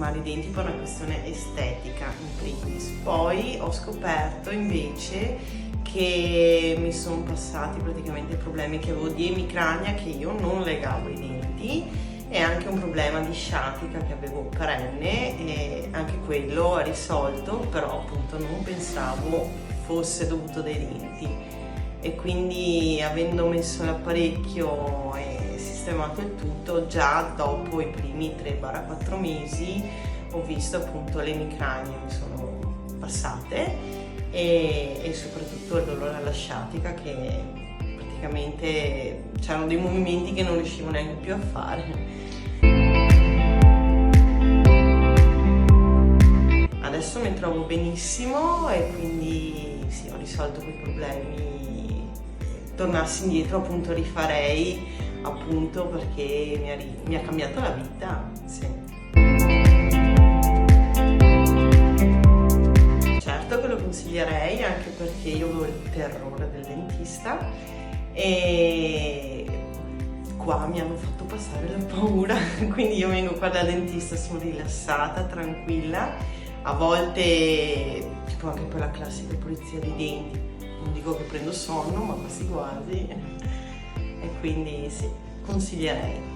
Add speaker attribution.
Speaker 1: sistemare i denti per una questione estetica in primis. Poi ho scoperto invece che mi sono passati praticamente i problemi che avevo di emicrania, che io non legavo i denti, e anche un problema di sciatica che avevo perenne, e anche quello è risolto, però appunto non pensavo fosse dovuto dai denti. E quindi, avendo messo l'apparecchio e sistemato il tutto, già dopo i primi 3-4 mesi ho visto appunto le emicranie mi sono passate, e soprattutto il dolore alla sciatica, che praticamente c'erano dei movimenti che non riuscivo neanche più a fare. Adesso mi trovo benissimo e quindi sì, ho risolto quei problemi. Tornassi indietro appunto rifarei, appunto perché mi ha cambiato la vita, sì. Certo che lo consiglierei, anche perché io avevo il terrore del dentista e qua mi hanno fatto passare la paura, quindi io vengo qua dal dentista, sono rilassata, tranquilla, a volte tipo anche per la classica pulizia dei denti, non dico che prendo sonno, ma quasi quasi, e quindi sì, consiglierei.